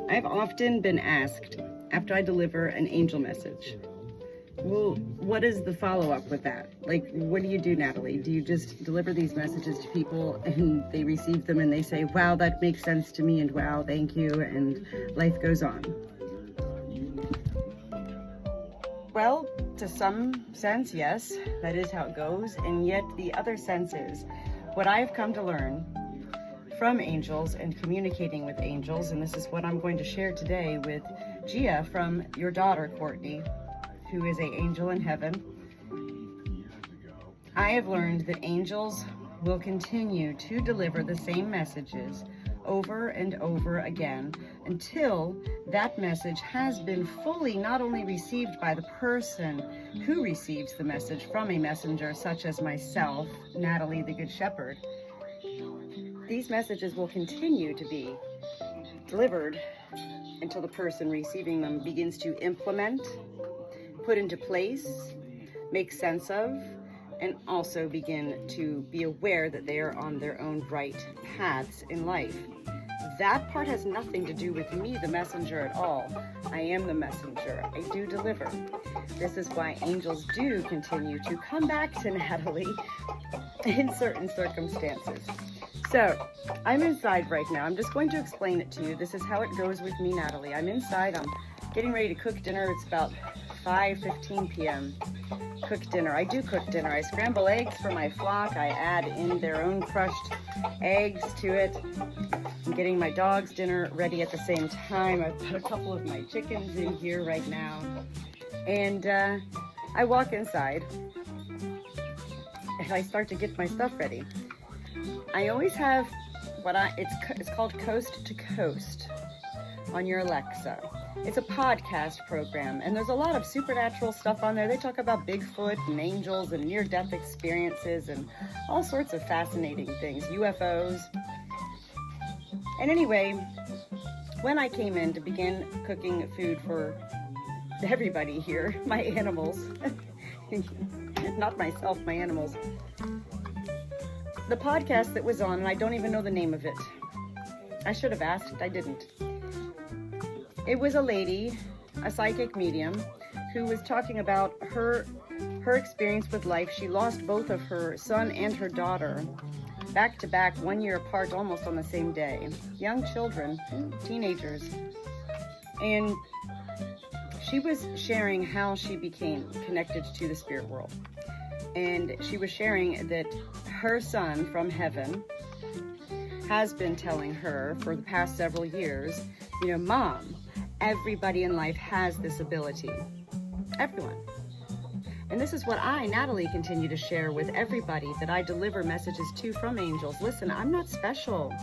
I've often been asked after I deliver an angel message, well, what is the follow-up with that? Like, what do you do, Natalie? Do you just deliver these messages to people and they receive them and they say, wow, that makes sense to me, and wow, thank you, and life goes on? Well, to some sense, yes, that is how it goes. And yet the other sense is what I've come to learn from angels and communicating with angels, and this is what I'm going to share today with Gia from your daughter, Courtney, who is an angel in heaven. I have learned that angels will continue to deliver the same messages over and over again until that message has been fully not only received by the person who receives the message from a messenger such as myself, Natalie the Good Shepherd. These messages will continue to be delivered until the person receiving them begins to implement, put into place, make sense of, and also begin to be aware that they are on their own right paths in life. That part has nothing to do with me, the messenger, at all. I am the messenger. I do deliver. This is why angels do continue to come back to Natalie in certain circumstances. So, I'm inside right now. I'm just going to explain it to you. This is how it goes with me, Natalie. I'm inside. I'm getting ready to cook dinner. It's about 5:15 p.m. Cook dinner. I do cook dinner. I scramble eggs for my flock. I add in their own crushed eggs to it. I'm getting my dog's dinner ready at the same time. I've put a couple of my chickens in here right now. And I walk inside and I start to get my stuff ready. I always have it's called Coast to Coast on your Alexa. It's a podcast program, and there's a lot of supernatural stuff on there. They talk about Bigfoot and angels and near-death experiences and all sorts of fascinating things, UFOs. And anyway, when I came in to begin cooking food for everybody here, my animals, not myself, my animals, the podcast that was on, and I don't even know the name of it. I should have asked, I didn't. It was a lady, a psychic medium, who was talking about her experience with life. She lost both of her son and her daughter back to back, 1 year apart, almost on the same day. Young children, teenagers. And she was sharing how she became connected to the spirit world. And she was sharing that her son from heaven has been telling her for the past several years, Mom, everybody in life has this ability. Everyone. And this is what I, Natalie, continue to share with everybody that I deliver messages to from angels. Listen, I'm not special.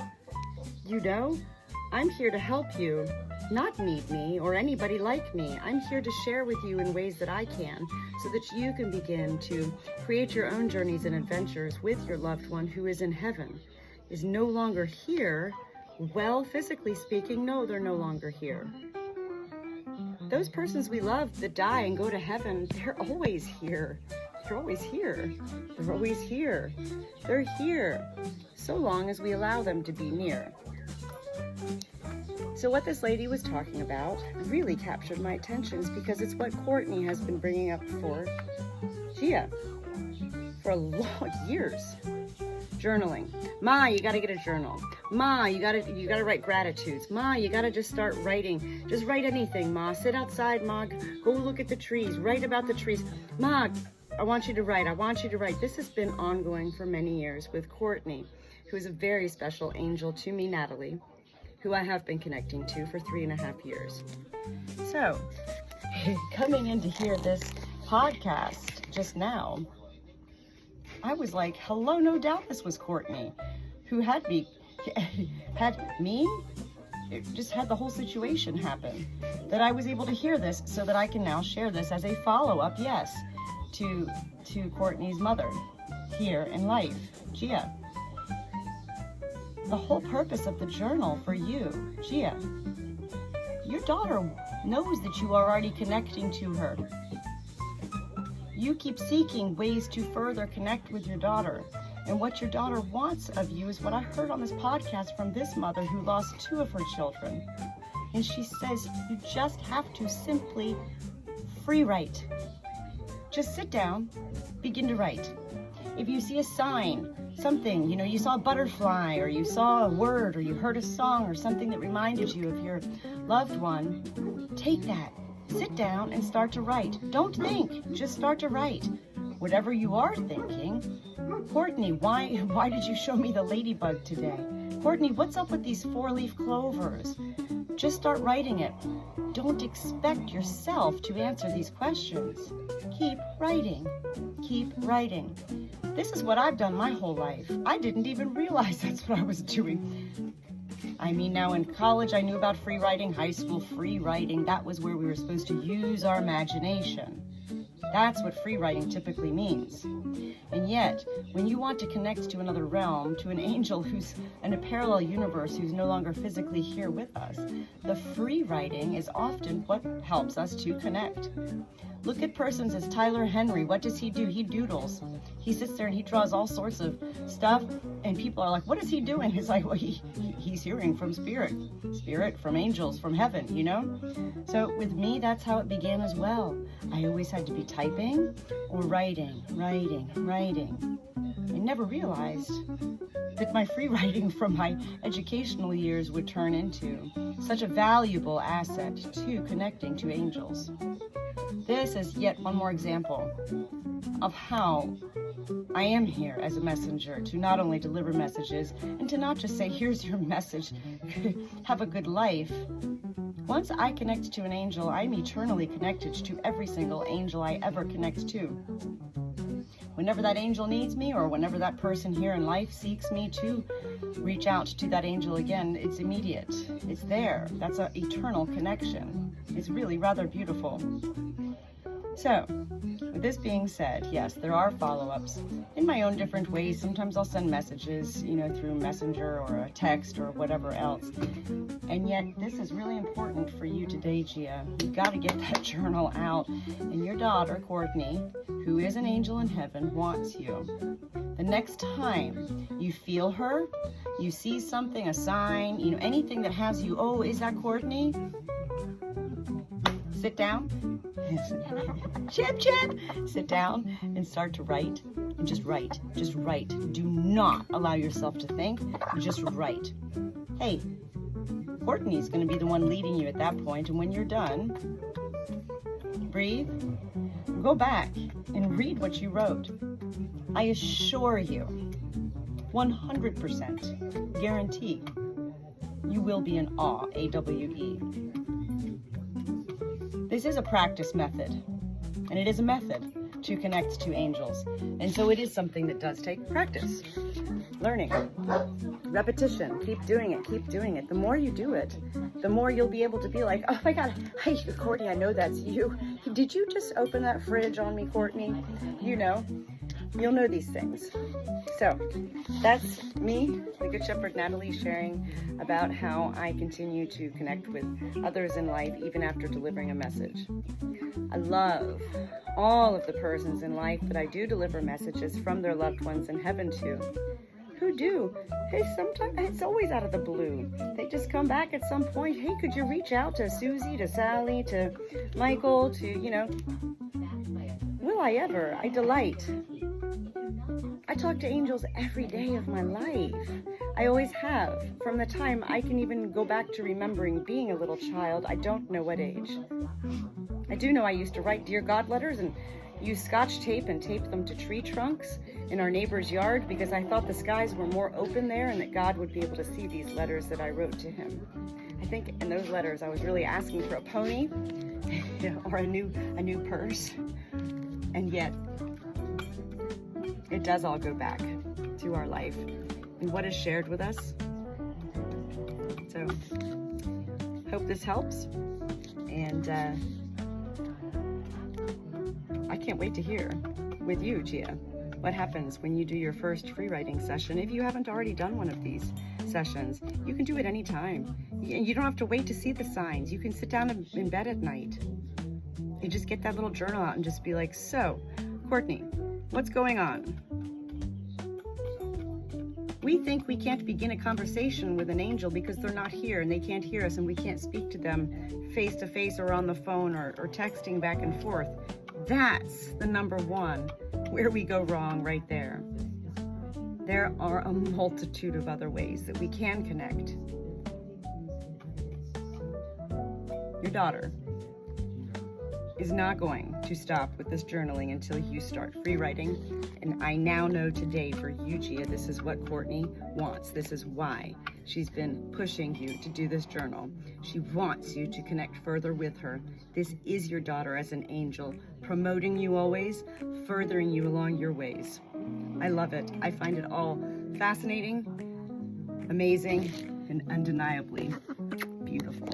I'm here to help you, not need me or anybody like me. I'm here to share with you in ways that I can so that you can begin to create your own journeys and adventures with your loved one who is in heaven, is no longer here. Well, physically speaking, no, they're no longer here. Those persons we love that die and go to heaven, they're always here. They're always here. They're always here. They're here, so long as we allow them to be near. So what this lady was talking about really captured my attention because it's what Courtney has been bringing up for Gia for long years. Journaling. Ma, you gotta get a journal. Ma, you gotta write gratitudes. Ma, you gotta just start writing. Just write anything, Ma. Sit outside, Ma. Go look at the trees. Write about the trees. Ma, I want you to write. I want you to write. This has been ongoing for many years with Courtney, who is a very special angel to me, Natalie, who I have been connecting to for 3.5 years. So, coming in to hear this podcast just now, I was like, hello, no doubt this was Courtney, who had me, it just had the whole situation happen, that I was able to hear this so that I can now share this as a follow-up, yes, to Courtney's mother here in life, Gia. The whole purpose of the journal for you, Gia, your daughter knows that you are already connecting to her. You keep seeking ways to further connect with your daughter. And what your daughter wants of you is what I heard on this podcast from this mother who lost 2 of her children And she says, you just have to simply free write. Just sit down, begin to write. If you see a sign, something, you saw a butterfly, or you saw a word, or you heard a song, or something that reminded you of your loved one, take that, sit down and start to write. Don't think, just start to write. Whatever you are thinking, Courtney, why did you show me the ladybug today? Courtney, what's up with these 4-leaf clovers? Just start writing it. Don't expect yourself to answer these questions. Keep writing. Keep writing. This is what I've done my whole life. I didn't even realize that's what I was doing. I mean, now in college I knew about free writing, high school free writing. That was where we were supposed to use our imagination. That's what free writing typically means. And yet, when you want to connect to another realm, to an angel who's in a parallel universe, who's no longer physically here with us, the free writing is often what helps us to connect. Look at persons as Tyler Henry. What does he do? He doodles. He sits there and he draws all sorts of stuff, and people are like, what is he doing? He's like, well, he's hearing from spirit from angels, from heaven, So with me, that's how it began as well. I always had to be typing or writing. I never realized that my free writing from my educational years would turn into such a valuable asset to connecting to angels. This is yet one more example of how I am here as a messenger to not only deliver messages and to not just say, here's your message, have a good life. Once I connect to an angel, I'm eternally connected to every single angel I ever connect to. Whenever that angel needs me, or whenever that person here in life seeks me to reach out to that angel again, it's immediate. It's there. That's an eternal connection. It's really rather beautiful. So, with this being said, yes, there are follow-ups in my own different ways. Sometimes I'll send messages, through Messenger or a text or whatever else. And yet, this is really important for you today, Gia. You've got to get that journal out. And your daughter, Courtney, who is an angel in heaven, wants you. The next time you feel her, you see something, a sign, anything that has you, oh, is that Courtney? Sit down. Chip. Sit down and start to write. And just write. Just write. Do not allow yourself to think. Just write. Hey, Courtney's going to be the one leading you at that point. And when you're done, breathe. Go back and read what you wrote. I assure you, 100% guarantee, you will be in awe, A-W-E. This is a practice method, and it is a method to connect to angels. And so it is something that does take practice, learning, repetition. Keep doing it. The more you do it, the more you'll be able to be like, oh my God, hey, Courtney, I know that's you. Did you just open that fridge on me, Courtney? You'll know these things. So that's me, the Good Shepherd Natalie, sharing about how I continue to connect with others in life even after delivering a message. I love all of the persons in life that I do deliver messages from their loved ones in heaven to, who do. Hey, sometimes it's always out of the blue. They just come back at some point. Hey, could you reach out to Susie, to Sally, to Michael, to, will I ever? I delight. I talk to angels every day of my life. I always have. From the time I can even go back to remembering being a little child, I don't know what age. I do know I used to write Dear God letters and use Scotch tape and tape them to tree trunks in our neighbor's yard because I thought the skies were more open there and that God would be able to see these letters that I wrote to him. I think in those letters I was really asking for a pony or a new purse. And yet, it does all go back to our life and what is shared with us. So, hope this helps. And I can't wait to hear with you, Gia, what happens when you do your first free writing session. If you haven't already done one of these sessions, you can do it anytime. You don't have to wait to see the signs. You can sit down in bed at night and just get that little journal out and just be like, so, Courtney, what's going on? We think we can't begin a conversation with an angel because they're not here and they can't hear us and we can't speak to them face to face or on the phone or texting back and forth. That's the number one where we go wrong right there. There are a multitude of other ways that we can connect. Your daughter is not going to stop with this journaling until you start free writing. And I now know today for you, Gia, this is what Courtney wants. This is why she's been pushing you to do this journal. She wants you to connect further with her. This is your daughter as an angel, promoting you always, furthering you along your ways. I love it. I find it all fascinating, amazing, and undeniably beautiful.